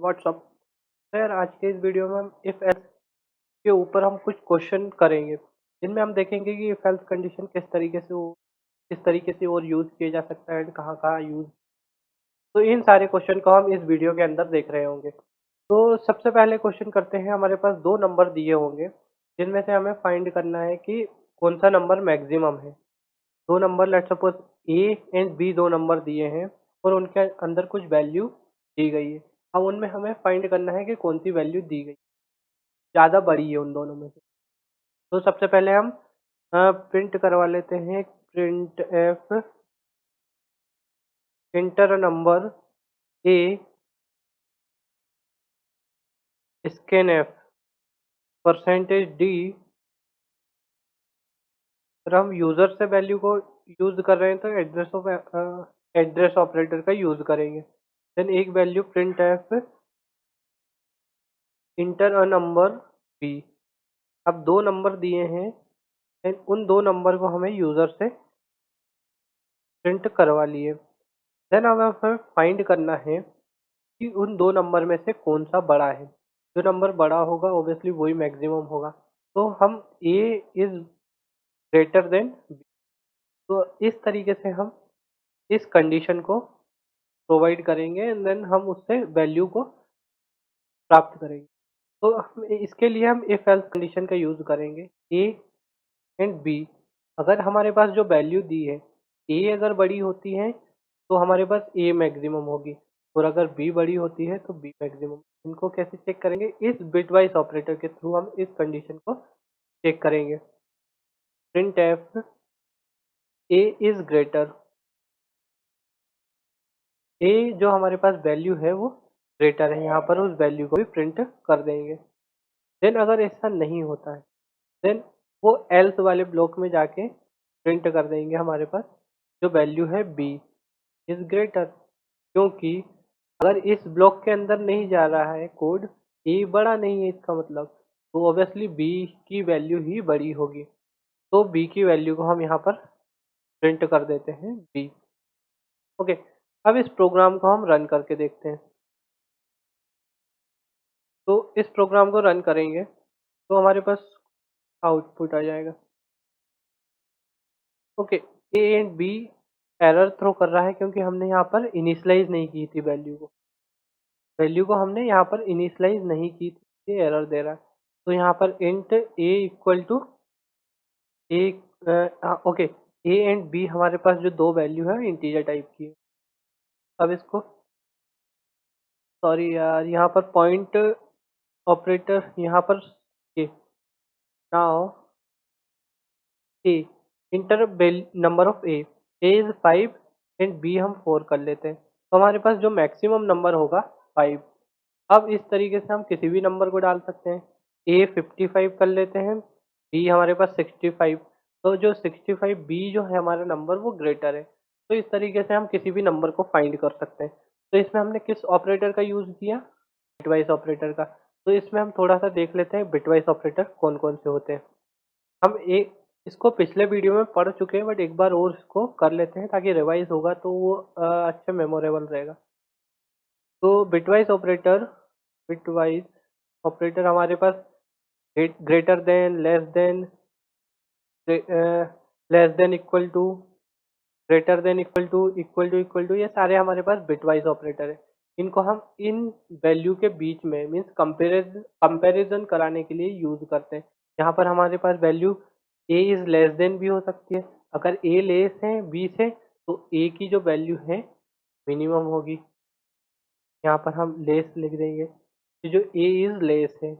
WhatsApp. Sir आज के इस वीडियो में हम इफ एल्स के ऊपर हम कुछ क्वेश्चन करेंगे जिनमें हम देखेंगे कि इफ एल्स कंडीशन किस तरीके से और यूज किए जा सकता है एंड कहाँ कहाँ यूज। तो इन सारे क्वेश्चन को हम इस वीडियो के अंदर देख रहे होंगे। तो सबसे पहले क्वेश्चन करते हैं। हमारे पास दो नंबर दिए होंगे जिनमें से हमें फाइंड करना है कि कौन सा नंबर मैक्सिमम है। दो number let's suppose A and B दो नंबर दिए हैं और उनके अंदर कुछ वैल्यू दी गई है। अब उनमें हमें फाइंड करना है कि कौन सी वैल्यू दी गई ज़्यादा बड़ी है उन दोनों में से। तो सबसे पहले हम प्रिंट करवा लेते हैं। Print F inter number A scan F percentage D. अगर हम यूज़र से वैल्यू को यूज़ कर रहे हैं तो एड्रेस ऑपरेटर का यूज़ करेंगे। देन एक value print F enter a number B. अब दो नंबर दिए हैं एंड उन दो नंबर को हमें यूज़र से प्रिंट करवा लिए। देन अब हमें फाइंड करना है कि उन दो नंबर में से कौन सा बड़ा है। जो नंबर बड़ा होगा ऑब्वियसली वही मैक्सिमम होगा। तो हम ए इज ग्रेटर देन बी। तो इस तरीके से हम इस कंडीशन को प्रोवाइड करेंगे एंड देन हम उससे वैल्यू को प्राप्त करेंगे। तो इसके लिए हम इफ एल्स कंडीशन का यूज करेंगे। ए एंड बी, अगर हमारे पास जो वैल्यू दी है ए अगर बड़ी होती है तो हमारे पास ए मैक्सिमम होगी और अगर बी बड़ी होती है तो बी मैक्सिमम। इनको कैसे चेक करेंगे? इस बिटवाइज ऑपरेटर के थ्रू हम इस कंडीशन को चेक करेंगे। Printf a is greater, a जो हमारे पास वैल्यू है वो ग्रेटर है, यहाँ पर उस वैल्यू को भी प्रिंट कर देंगे। देन अगर ऐसा नहीं होता है देन वो एल्स वाले ब्लॉक में जाके प्रिंट कर देंगे हमारे पास जो वैल्यू है बी इज ग्रेटर। क्योंकि अगर इस ब्लॉक के अंदर नहीं जा रहा है कोड, ए बड़ा नहीं है इसका मतलब, तो ऑब्वियसली बी की वैल्यू ही बड़ी होगी। तो बी की वैल्यू को हम यहाँ पर प्रिंट कर देते हैं बी। ओके, अब इस प्रोग्राम को हम रन करके देखते हैं। तो इस प्रोग्राम को रन करेंगे तो हमारे पास आउटपुट आ जाएगा। Okay, A and B error throw कर रहा है क्योंकि हमने यहाँ पर इनिशियलाइज नहीं की थी वैल्यू को हमने यहाँ पर इनिशियलाइज नहीं की थी, ये एरर दे रहा है। तो यहाँ पर int A equal to A. Okay, A and B हमारे पास जो दो वैल्यू है इंटीजर टाइप की है। अब इसको सॉरी यार, यहाँ पर पॉइंट ऑपरेटर यहाँ पर a now a enter number of a is 5 and b हम 4 कर लेते हैं। तो हमारे पास जो मैक्सिमम नंबर होगा 5। अब इस तरीके से हम किसी भी नंबर को डाल सकते हैं। ए 55 कर लेते हैं, बी हमारे पास 65। तो जो 65 बी जो है हमारा नंबर वो ग्रेटर है। तो इस तरीके से हम किसी भी नंबर को फाइंड कर सकते हैं। तो इसमें हमने किस ऑपरेटर का यूज़ किया? बिटवाइज ऑपरेटर का। तो इसमें हम थोड़ा सा देख लेते हैं बिटवाइज ऑपरेटर कौन कौन से होते हैं। हम एक इसको पिछले वीडियो में पढ़ चुके हैं बट एक बार और इसको कर लेते हैं ताकि रिवाइज होगा तो वो अच्छा मेमोरेबल रहेगा। तो बिटवाइज ऑपरेटर हमारे पास greater than, less than, equal to, greater than, equal to ये सारे हमारे पास बिटवाइज ऑपरेटर है। इनको हम इन वैल्यू के बीच में मीन्स कंपैरिजन कराने के लिए यूज करते हैं। यहाँ पर हमारे पास value A is less than भी हो सकती है। अगर ए लेस है बी से तो ए की जो वैल्यू है मिनिमम होगी। यहाँ पर हम लेस लिख देंगे कि जो ए इज लेस है।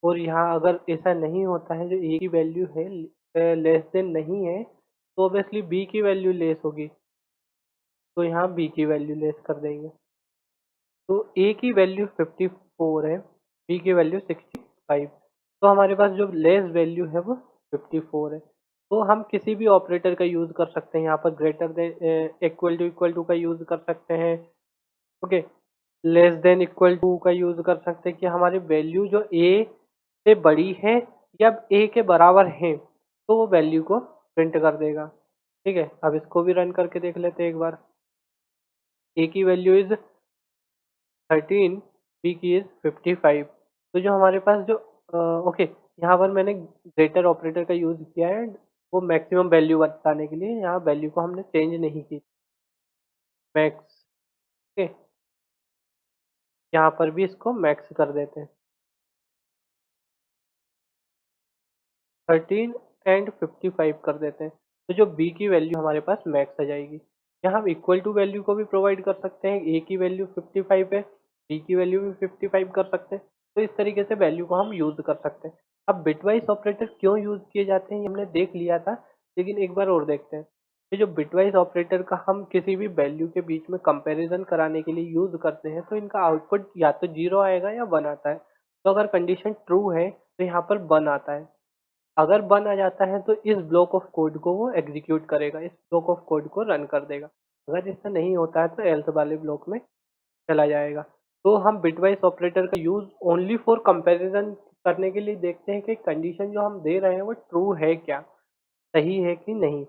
और यहाँ अगर ऐसा नहीं होता है, जो ए की वैल्यू है लेस देन नहीं है, तो ऑब्वियसली बी की वैल्यू लेस होगी। तो यहाँ बी की वैल्यू लेस कर देंगे। तो ए की वैल्यू 54 है, बी की वैल्यू 65। तो हमारे पास जो लेस वैल्यू है वो 54 है। तो हम किसी भी ऑपरेटर का यूज़ कर सकते हैं। यहाँ पर ग्रेटर देन, इक्वल टू का यूज़ कर सकते हैं। Okay, less than, equal to का यूज़ कर सकते हैं कि हमारी वैल्यू जो ए से बड़ी है या ए के बराबर है तो वो वैल्यू को प्रिंट कर देगा। ठीक है, अब इसको भी रन करके देख लेते हैं एक बार। ए की वैल्यू इज 13, बी की इज 55। तो जो हमारे पास जो ओके, यहाँ पर मैंने ग्रेटर ऑपरेटर का यूज किया है, वो मैक्सिमम वैल्यू बताने के लिए। यहाँ वैल्यू को हमने चेंज नहीं की, मैक्स। ओके, यहाँ पर भी इसको मैक्स कर देते हैं, 13 एंड 55 कर देते हैं। तो जो बी की वैल्यू हमारे पास मैक्स आ जाएगी। यहाँ हम इक्वल टू वैल्यू को भी प्रोवाइड कर सकते हैं, ए की वैल्यू 55 है, बी की वैल्यू भी 55 कर सकते हैं। तो इस तरीके से वैल्यू को हम यूज कर सकते हैं। अब बिटवाइज ऑपरेटर क्यों यूज किए जाते हैं ये हमने देख लिया था, लेकिन एक बार और देखते हैं। ये जो बिटवाइज ऑपरेटर का हम किसी भी वैल्यू के बीच में कंपैरिजन कराने के लिए यूज करते हैं, तो इनका आउटपुट या तो 0 आएगा या 1 आता है। तो अगर कंडीशन ट्रू है तो यहाँ पर 1 आता है। अगर 1 आ जाता है तो इस ब्लॉक ऑफ कोड को वो एग्जीक्यूट करेगा, इस ब्लॉक ऑफ कोड को रन कर देगा। अगर ऐसा नहीं होता है तो एल्स वाले ब्लॉक में चला जाएगा। तो हम बिटवाइज ऑपरेटर का यूज ओनली फॉर कंपैरिजन करने के लिए देखते हैं कि कंडीशन जो हम दे रहे हैं वो ट्रू है क्या, सही है कि नहीं।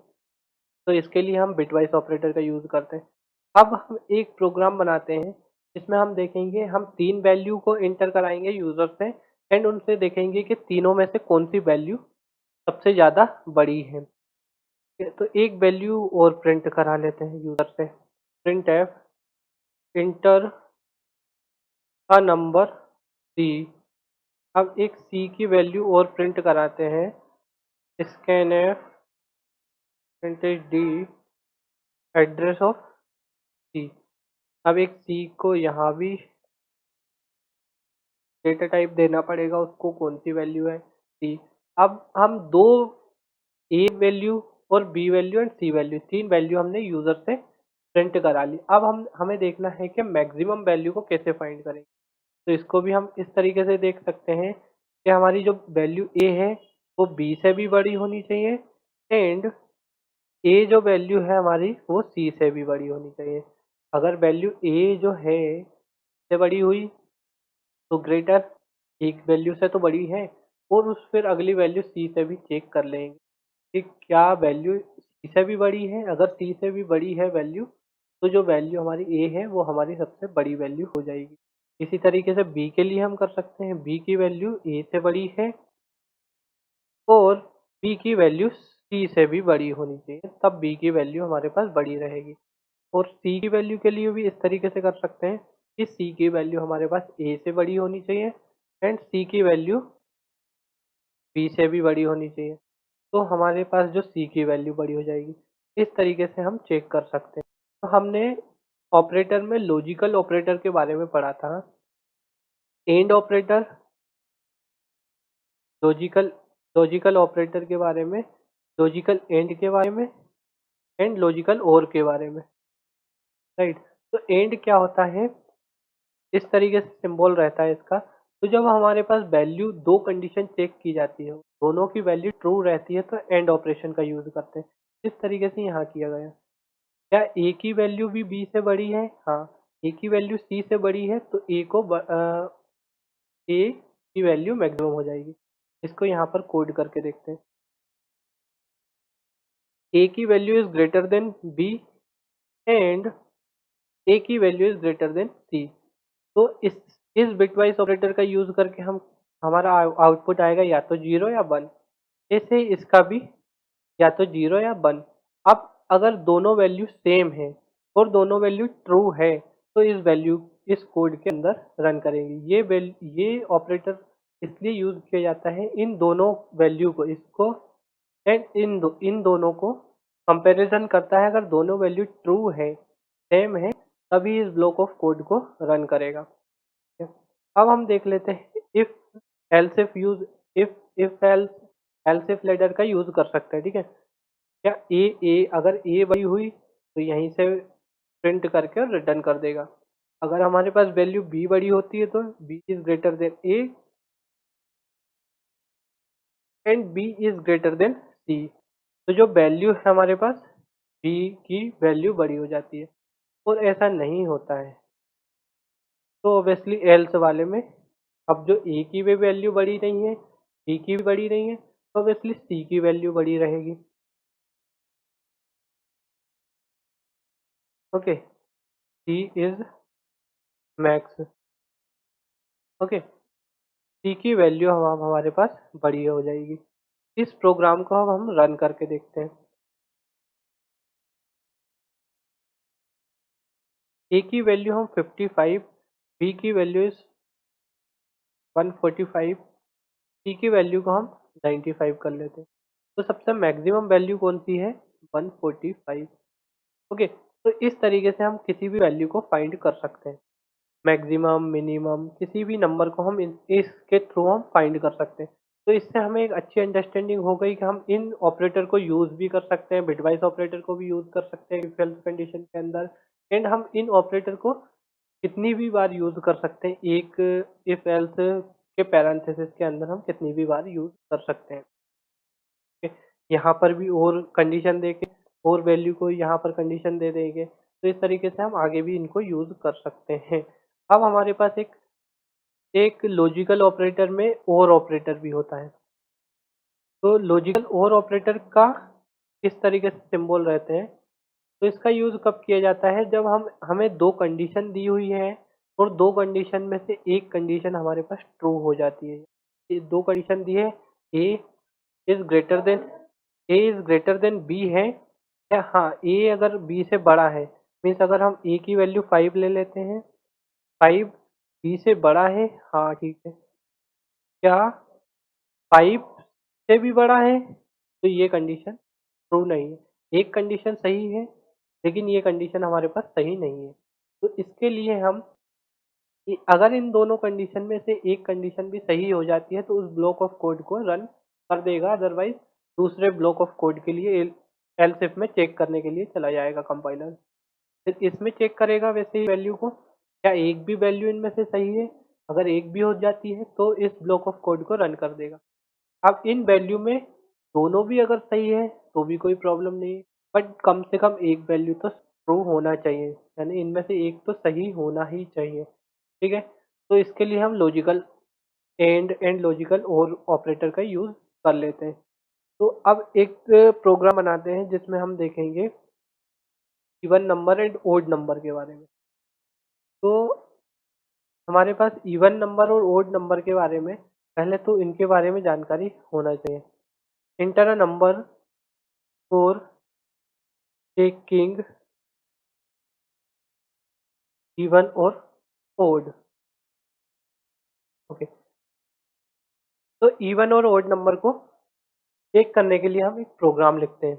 तो इसके लिए हम बिटवाइज ऑपरेटर का यूज करते हैं। अब हम एक प्रोग्राम बनाते हैं जिसमें हम देखेंगे, हम 3 वैल्यू को एंटर कराएंगे यूजर से एंड उनसे देखेंगे कि तीनों में से कौन सी वैल्यू सबसे ज़्यादा बड़ी है। तो एक वैल्यू और प्रिंट करा लेते हैं यूज़र से, print F enter a number C. अब एक सी की वैल्यू और प्रिंट कराते हैं, scanf percentage d address of C. अब एक सी को यहाँ भी डेटा टाइप देना पड़ेगा, उसको कौन सी वैल्यू है, सी। अब हम दो ए वैल्यू और B value and C value, 3 value हमने यूजर से प्रिंट करा ली। अब हम हमें देखना है कि मैक्सिमम वैल्यू को कैसे फाइंड करेंगे। तो इसको भी हम इस तरीके से देख सकते हैं कि हमारी जो वैल्यू ए है वो बी से भी बड़ी होनी चाहिए एंड ए जो वैल्यू है हमारी वो सी से भी बड़ी होनी चाहिए। अगर वैल्यू ए जो है से बड़ी हुई तो ग्रेटर, एक वैल्यू से तो बड़ी है, और उस फिर अगली वैल्यू सी से भी चेक कर लेंगे कि क्या वैल्यू सी से भी बड़ी है। अगर सी से भी बड़ी है वैल्यू, तो जो वैल्यू हमारी ए है वो हमारी सबसे बड़ी वैल्यू हो जाएगी। इसी तरीके से बी के लिए हम कर सकते हैं, बी की वैल्यू ए से बड़ी है और बी की वैल्यू सी से भी बड़ी होनी चाहिए, तब बी की वैल्यू हमारे पास बड़ी रहेगी। और सी की वैल्यू के लिए भी इस तरीके से कर सकते हैं कि सी की वैल्यू हमारे पास ए से बड़ी होनी चाहिए एंड सी की वैल्यू बी से भी बड़ी होनी चाहिए, तो हमारे पास जो सी की वैल्यू बड़ी हो जाएगी। इस तरीके से हम चेक कर सकते हैं। तो हमने ऑपरेटर में लॉजिकल ऑपरेटर के बारे में पढ़ा था, and operator, logical logical operator के बारे में, लॉजिकल एंड के बारे में एंड लॉजिकल और के बारे में, राइट। तो एंड क्या होता है, इस तरीके से सिंबल रहता है इसका। तो जब हमारे पास वैल्यू दो कंडीशन चेक की जाती है, दोनों की वैल्यू ट्रू रहती है, तो एंड ऑपरेशन का यूज करते हैं। इस तरीके से यहाँ किया गया। क्या ए की वैल्यू भी बी से बड़ी है? हाँ, ए की वैल्यू सी से बड़ी है तो ए की वैल्यू मैक्सिमम हो जाएगी। इसको यहाँ पर कोड करके देखते हैं। ए की value is greater than B and A की value is greater than C. तो इस बिटवाइज ऑपरेटर का यूज करके हम, हमारा आउटपुट आएगा या तो 0 या 1। ऐसे इसका भी या तो 0 या 1। अब अगर दोनों वैल्यू सेम है और दोनों वैल्यू ट्रू है, तो इस कोड के अंदर रन करेंगे। ये ऑपरेटर इसलिए यूज किया जाता है इन दोनों वैल्यू को, इसको एंड इन दोनों को कंपैरिजन करता है। अगर दोनों वैल्यू ट्रू है, सेम है, तभी इस ब्लॉक ऑफ कोड को रन करेगा। ठीक है? अब हम देख लेते हैं if else if use, if else if ladder का यूज कर सकते हैं। ठीक है, क्या ए अगर ए बड़ी हुई तो यहीं से प्रिंट करके रिटर्न कर देगा। अगर हमारे पास वैल्यू बी बड़ी होती है तो B is greater than A and B is greater than C. तो जो वैल्यू है हमारे पास, बी की वैल्यू बड़ी हो जाती है, और ऐसा नहीं होता है। तो ऑब्वियसली एल्स वाले में, अब जो ए की भी वैल्यू बड़ी नहीं है, बी की भी बड़ी नहीं है, तो ऑब्वियसली सी की वैल्यू बड़ी रहेगी। Okay, C is max. Okay, C की वैल्यू हम हमारे पास बड़ी हो जाएगी। इस प्रोग्राम को अब हम रन करके देखते हैं। ए की वैल्यू हम 55, बी की वैल्यू इज 145, सी की वैल्यू को हम 95 कर लेते हैं। तो सबसे मैक्सिमम वैल्यू कौन सी है? 145। ओके, तो इस तरीके से हम किसी भी वैल्यू को फाइंड कर सकते हैं। मैक्सिमम, मिनिमम, किसी भी नंबर को हम इसके थ्रू हम फाइंड कर सकते हैं। तो इससे हमें एक अच्छी अंडरस्टैंडिंग हो गई कि हम इन ऑपरेटर को यूज़ भी कर सकते हैं, बिटवाइज ऑपरेटर को भी यूज़ कर सकते हैं इफ एल्स कंडीशन के अंदर, एंड हम इन ऑपरेटर को कितनी भी बार यूज़ कर सकते हैं, एक इफ एल्स के पैरेंथेसिस के अंदर हम कितनी भी बार यूज़ कर सकते हैं। ठीक है? यहाँ पर भी और कंडीशन दे के और वैल्यू को यहाँ पर कंडीशन दे देंगे, तो इस तरीके से हम आगे भी इनको यूज़ कर सकते हैं। अब हमारे पास एक एक लॉजिकल ऑपरेटर में और ऑपरेटर भी होता है। तो लॉजिकल और ऑपरेटर का किस तरीके से सिंबल रहते हैं? तो इसका यूज़ कब किया जाता है? जब हम हमें दो कंडीशन दी हुई है और दो कंडीशन में से एक कंडीशन हमारे पास ट्रू हो जाती है। ये दो कंडीशन दी है, ए इज ग्रेटर देन बी है, या हाँ ए अगर बी से बड़ा है, मीन्स अगर हम ए की वैल्यू 5 ले लेते हैं, 5 बी से बड़ा है, हाँ ठीक है, क्या 5 से भी बड़ा है? तो ये कंडीशन ट्रू नहीं है। एक कंडीशन सही है, लेकिन ये कंडीशन हमारे पास सही नहीं है। तो इसके लिए हम अगर इन दोनों कंडीशन में से एक कंडीशन भी सही हो जाती है, तो उस ब्लॉक ऑफ कोड को रन कर देगा, अदरवाइज दूसरे ब्लॉक ऑफ कोड के लिए एल्स इफ में चेक करने के लिए चला जाएगा कंपाइलर। फिर इसमें चेक करेगा वैसे ही वैल्यू को, क्या एक भी वैल्यू इनमें से सही है? अगर एक भी हो जाती है तो इस ब्लॉक ऑफ कोड को रन कर देगा। अब इन वैल्यू में दोनों भी अगर सही है तो भी कोई प्रॉब्लम नहीं है, बट कम से कम एक वैल्यू तो ट्रू होना चाहिए, यानी इनमें से एक तो सही होना ही चाहिए। ठीक है, तो इसके लिए हम लॉजिकल एंड लॉजिकल और ऑपरेटर का यूज़ कर लेते हैं। तो अब एक प्रोग्राम बनाते हैं जिसमें हम देखेंगे even number and odd number के बारे में। तो हमारे पास इवन नंबर और ओड नंबर के बारे में पहले तो इनके बारे में जानकारी होना चाहिए। Inter a number for taking even और ओड। ओके, तो इवन और ओड नंबर को चेक करने के लिए हम एक प्रोग्राम लिखते हैं।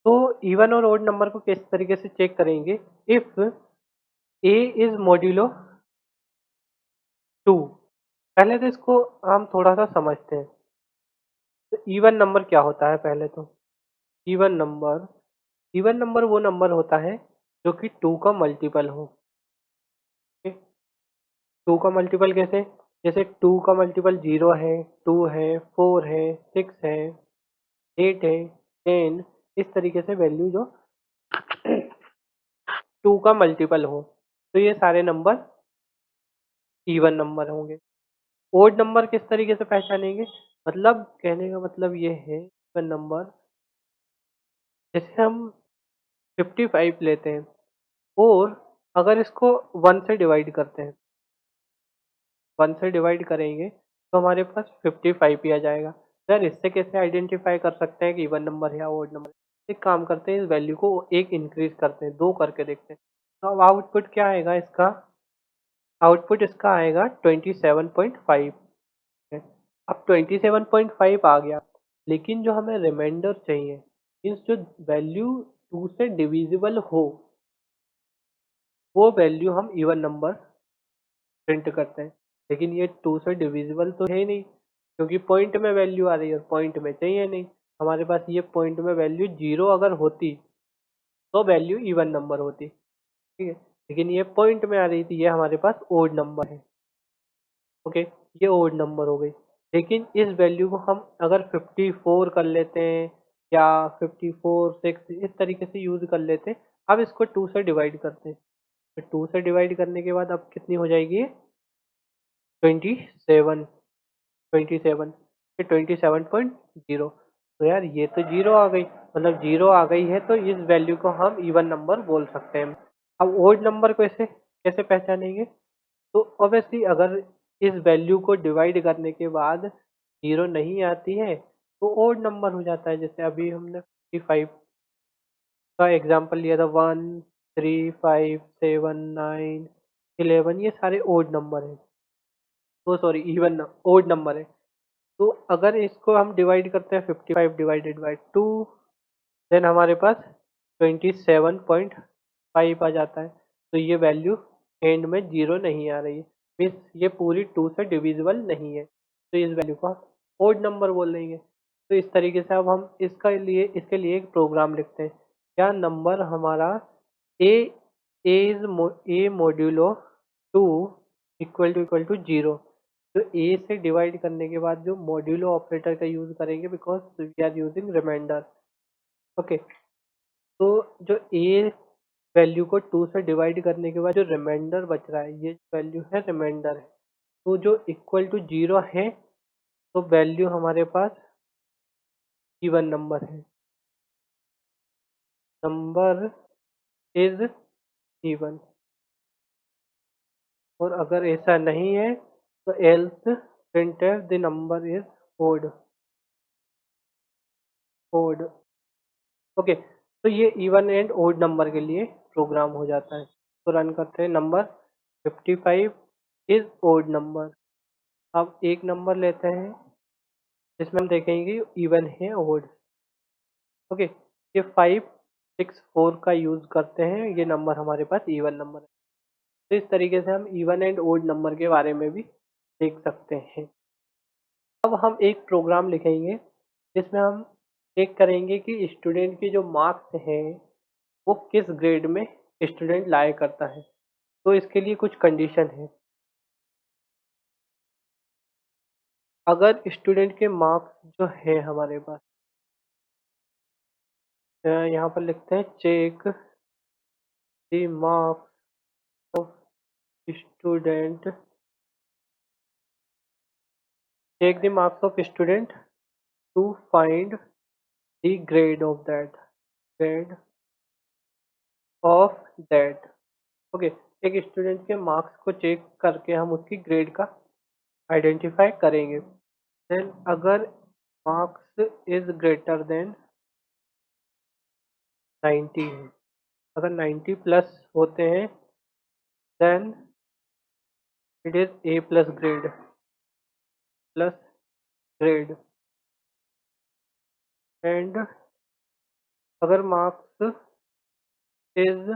तो इवन और ओड नंबर को किस तरीके से चेक करेंगे? If A is modulo 2। पहले तो इसको हम थोड़ा सा समझते हैं। तो इवन नंबर क्या होता है? पहले तो इवन नंबर वो नंबर होता है जो कि 2 का मल्टीपल हो। 2 का मल्टीपल कैसे? जैसे 2 का मल्टीपल 0 है, 2 है, 4 है, 6 है, 8 है, 10, इस तरीके से वैल्यू जो 2 का मल्टीपल हो, तो ये सारे नंबर इवन नंबर होंगे। ओड नंबर किस तरीके से पहचानेंगे? मतलब कहने का मतलब ये है इवन नंबर, जैसे हम 55 लेते हैं और अगर इसको 1 से डिवाइड करते हैं, 1 से डिवाइड करेंगे तो हमारे पास 55 ही आ जाएगा। सर इससे कैसे आइडेंटिफाई कर सकते हैं कि इवन नंबर है या ओड नंबर? एक काम करते हैं, इस वैल्यू को एक इंक्रीज करते हैं, 2 करके देखते हैं। तो अब आउटपुट क्या आएगा इसका? आउटपुट इसका आएगा 27.5 है। अब 27.5 आ गया, लेकिन जो हमें रिमाइंडर चाहिए, मीन्स जो वैल्यू 2 से डिविजिबल हो, वो वैल्यू हम इवन नंबर प्रिंट करते हैं। लेकिन ये 2 से डिविजिबल तो है ही नहीं, क्योंकि पॉइंट में वैल्यू आ रही है और पॉइंट में चाहिए नहीं। हमारे पास ये पॉइंट में वैल्यू 0 अगर होती तो वैल्यू इवन नंबर होती, ठीक है, लेकिन ये पॉइंट में आ रही थी, ये हमारे पास ओड नंबर है। ओके, ये ओड नंबर हो गई। लेकिन इस वैल्यू को हम अगर 54 कर लेते हैं या 54 6 इस तरीके से यूज कर लेते हैं। अब इसको 2 से डिवाइड करते हैं, तो 2 से डिवाइड करने के बाद अब कितनी हो जाएगी? 27, 27, फिर 27.0। तो यार ये तो जीरो आ गई, मतलब जीरो आ गई है, तो इस वैल्यू को हम इवन नंबर बोल सकते हैं। अब ओड नंबर को ऐसे कैसे पहचानेंगे? तो ऑब्वियसली अगर इस वैल्यू को डिवाइड करने के बाद 0 नहीं आती है तो ओड नंबर हो जाता है। जैसे अभी हमने 55 का एग्जांपल लिया था, 1, 3, 5, 7, 9, 11, ये सारे ओड नंबर हैं। तो सॉरी, इवन ओड नंबर है। तो अगर इसको हम डिवाइड करते हैं 55 डिवाइडेड बाई 2, देन हमारे पास 27.5 आ जाता है। तो ये वैल्यू एंड में 0 नहीं आ रही है, मीन्स ये पूरी 2 से डिविजिबल नहीं है, तो इस वैल्यू को हम ओड नंबर बोल देंगे। तो इस तरीके से अब हम इसके लिए एक प्रोग्राम लिखते हैं। क्या नंबर हमारा A is A modulo 2 equal to 0। तो ए से डिवाइड करने के बाद जो मॉड्यूलो ऑपरेटर का यूज करेंगे, because we are using reminder. Okay, तो जो ए वैल्यू को 2 से डिवाइड करने के बाद जो रिमाइंडर बच रहा है, ये वैल्यू है रिमाइंडर है। तो जो इक्वल टू 0 है, तो वैल्यू हमारे पास इवन नंबर है, नंबर इज इवन। और अगर ऐसा नहीं है तो else printf the number is odd. Odd, okay. तो ये इवन एंड ओड नंबर के लिए प्रोग्राम हो जाता है। तो रन करते हैं। Number 55 is odd number. अब एक नंबर लेते हैं जिसमें हम देखेंगे इवन है ओड। ओके, ये 564 का यूज करते हैं, ये नंबर हमारे पास इवन नंबर है। तो इस तरीके से हम इवन एंड ओड नंबर के बारे में भी देख सकते हैं। अब हम एक प्रोग्राम लिखेंगे जिसमें हम चेक करेंगे कि स्टूडेंट की जो मार्क्स हैं वो किस ग्रेड में स्टूडेंट लाया करता है। तो इसके लिए कुछ कंडीशन है। अगर स्टूडेंट के मार्क्स जो है हमारे पास, यहाँ पर लिखते हैं check the marks of student, check the marks of student to find the grade of that, grade of that. Okay, एक स्टूडेंट के मार्क्स को चेक करके हम उसकी ग्रेड का आइडेंटिफाई करेंगे। देन अगर मार्क्स इज ग्रेटर देन 90 है, अगर 90 प्लस होते हैं, then it is A plus grade, plus grade. And अगर मार्क्स इज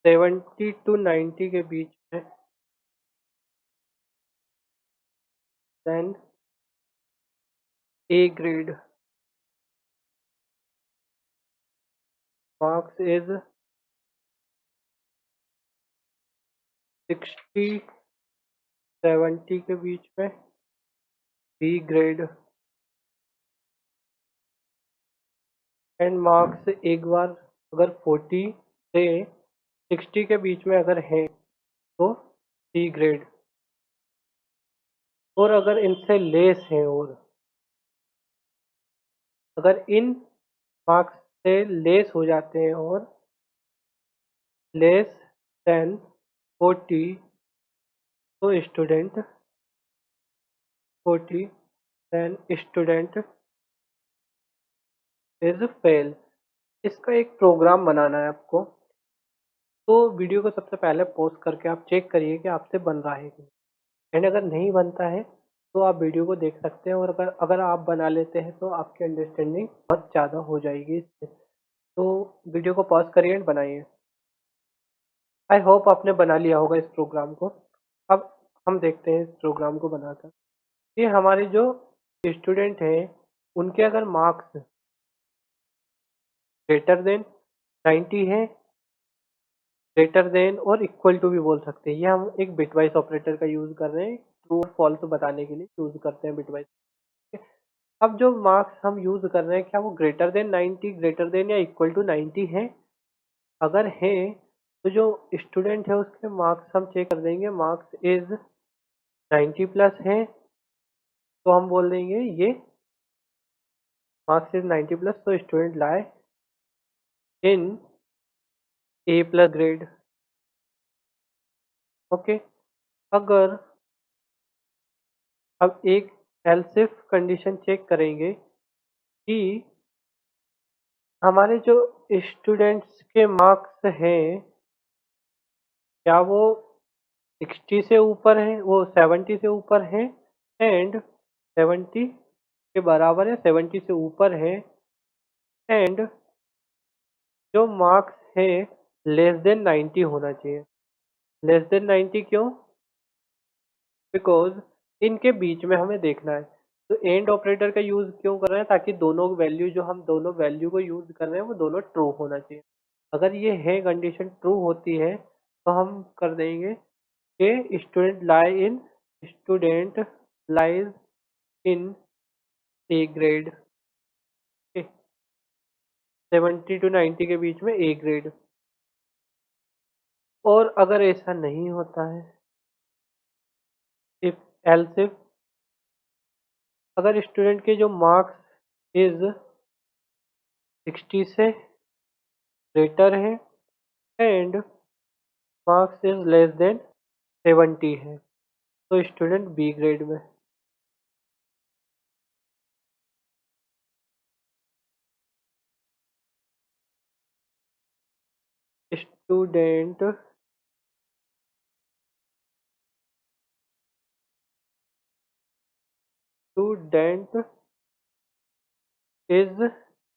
70 टू 90 के बीच में, then A grade. Marks is 60 70 के बीच में, बी ग्रेड। एंड मार्क्स एक बार अगर 40 से 60 के बीच में अगर है तो सी ग्रेड। और अगर इनसे लेस है, और अगर इन मार्क्स से लेस हो जाते हैं और लेस देन 40, तो student 40, then student is fail. इसका एक प्रोग्राम बनाना है आपको। तो वीडियो को सबसे पहले पॉज करके आप चेक करिए कि आपसे बन रहा है कि नहीं। एंड अगर नहीं बनता है तो आप वीडियो को देख सकते हैं, और अगर अगर आप बना लेते हैं तो आपकी अंडरस्टैंडिंग बहुत ज़्यादा हो जाएगी इससे। तो वीडियो को पॉज करिए एंड बनाइए। आई होप आपने बना लिया होगा इस प्रोग्राम को। अब हम देखते हैं इस प्रोग्राम को बनाकर। ये हमारे जो स्टूडेंट हैं उनके अगर मार्क्स ग्रेटर देन 90 है, ग्रेटर देन और इक्वल टू भी बोल सकते हैं। ये हम एक बिटवाइस ऑपरेटर का यूज कर रहे हैं, ट्रू और फॉल्स बताने के लिए यूज करते हैं बिटवाइस। अब जो मार्क्स हम यूज कर रहे हैं, क्या वो ग्रेटर देन 90, ग्रेटर देन या इक्वल टू 90 है? अगर है तो जो स्टूडेंट है उसके मार्क्स हम चेक कर देंगे। मार्क्स इज 90 प्लस है तो हम बोल देंगे ये मार्क्स इज 90 प्लस, तो स्टूडेंट लाए इन ए प्लस ग्रेड। ओके, अगर अब एक एल्स इफ कंडीशन चेक करेंगे कि हमारे जो स्टूडेंट्स के मार्क्स हैं, क्या वो 60 से ऊपर हैं, वो 70 से ऊपर हैं एंड 70 के बराबर है, 70 से ऊपर है एंड जो मार्क्स है लेस देन 90 होना चाहिए। लेस देन 90 क्यों? बिकॉज इनके बीच में हमें देखना है। तो एंड ऑपरेटर का यूज क्यों कर रहे हैं? ताकि दोनों वैल्यू जो हम दोनों वैल्यू को यूज कर रहे हैं वो दोनों ट्रू होना चाहिए। अगर ये है कंडीशन ट्रू होती है तो हम कर देंगे कि student lies in A grade, 70 to 90 के बीच में ए ग्रेड। और अगर ऐसा नहीं होता है, इफ एल्स इफ अगर स्टूडेंट के जो मार्क्स इज 60 से ग्रेटर है and marks is less than 70 है तो स्टूडेंट बी ग्रेड में। Student student is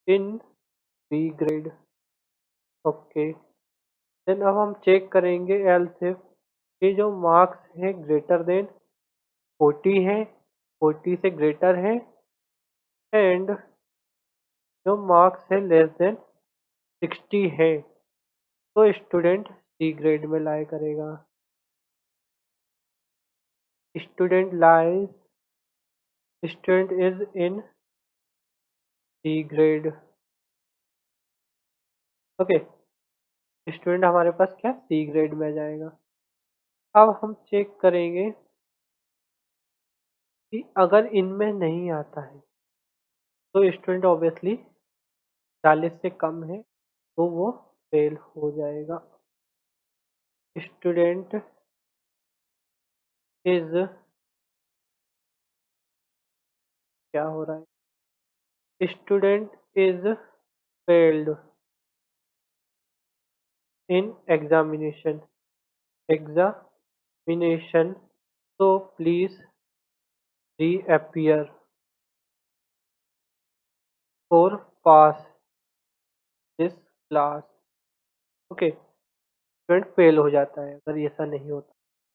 in B grade. Okay, then अब हम चेक करेंगे एल्स इफ कि जो मार्क्स है ग्रेटर देन 40 है, 40 से ग्रेटर है एंड जो मार्क्स है लेस देन 60 है तो स्टूडेंट सी ग्रेड में लाई करेगा। Student lies student is in C grade. Okay, student हमारे पास क्या सी ग्रेड में जाएगा। अब हम चेक करेंगे कि अगर इनमें नहीं आता है तो स्टूडेंट ऑब्वियसली 40 से कम है तो वो फेल हो जाएगा। स्टूडेंट इज क्या हो रहा है? Student is failed in examination तो प्लीज रीअपियर और pass this class. Okay, student fail हो जाता है अगर ऐसा नहीं होता।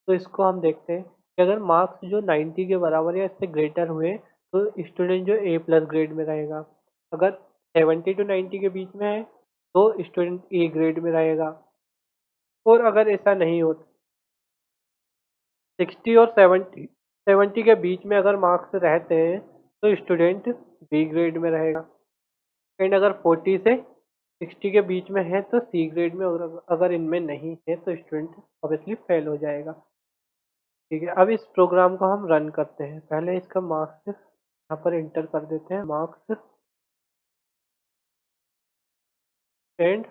तो इसको हम देखते हैं कि अगर मार्क्स जो 90 के बराबर या इससे ग्रेटर हुए तो स्टूडेंट जो ए प्लस ग्रेड में रहेगा। अगर 70 टू 90 के बीच में है तो स्टूडेंट ए ग्रेड में रहेगा। और अगर ऐसा नहीं होता, 60 और 70 के बीच में अगर मार्क्स रहते हैं तो स्टूडेंट बी ग्रेड में रहेगा एंड अगर 40 से 60 के बीच में है तो सी ग्रेड में। और अगर इनमें नहीं है तो स्टूडेंट ऑब्वियसली फेल हो जाएगा। ठीक है, अब इस प्रोग्राम को हम रन करते हैं। पहले इसका मार्क्स यहाँ पर इंटर कर देते हैं, marks and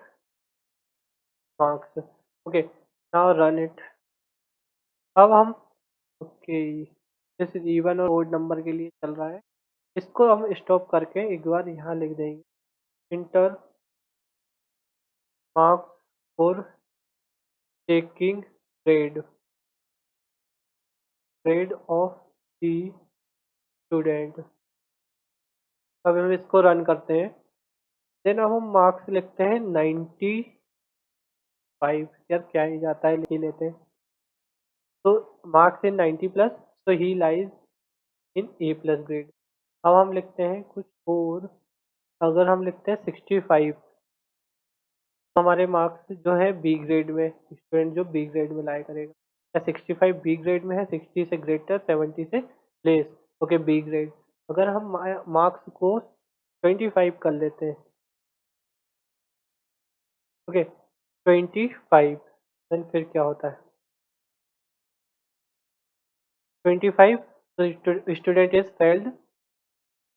marks. Okay, now run it. अब हम ओके, दिस इज इवन और ओड नंबर के लिए चल रहा है। इसको हम स्टॉप करके एक बार यहाँ लिख देंगे inter marks for taking grade grade of the student. अब हम इसको रन करते हैं। देन अब हम मार्क्स लिखते हैं 95। यार क्या ही जाता है, लिख ही लेते हैं। तो मार्क्स इन 90 प्लस तो ही lies in A plus grade. अब हम लिखते हैं कुछ और। अगर हम लिखते हैं 65 तो हमारे मार्क्स जो है बी ग्रेड में, स्टूडेंट जो बी ग्रेड में लाया करेगा। या 65 बी ग्रेड में है, 60 से ग्रेटर 70 से लेस। Okay, B grade. अगर हम मार्क्स को 25 कर लेते हैं, ओके 25, देन फिर क्या होता है 25, तो student is failed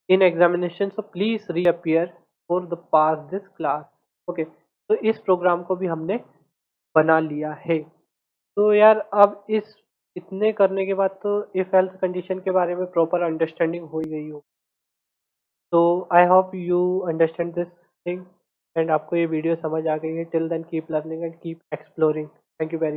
in examination so please reappear for the pass this class. Okay, तो इस प्रोग्राम को भी हमने बना लिया है। तो यार अब इतने करने के बाद तो इफ एल्स कंडीशन के बारे में प्रॉपर अंडरस्टैंडिंग हो ही गई हो। तो I hope you understand this thing and आपको ये वीडियो समझ आ गई है। Till then keep learning and keep exploring. Thank you very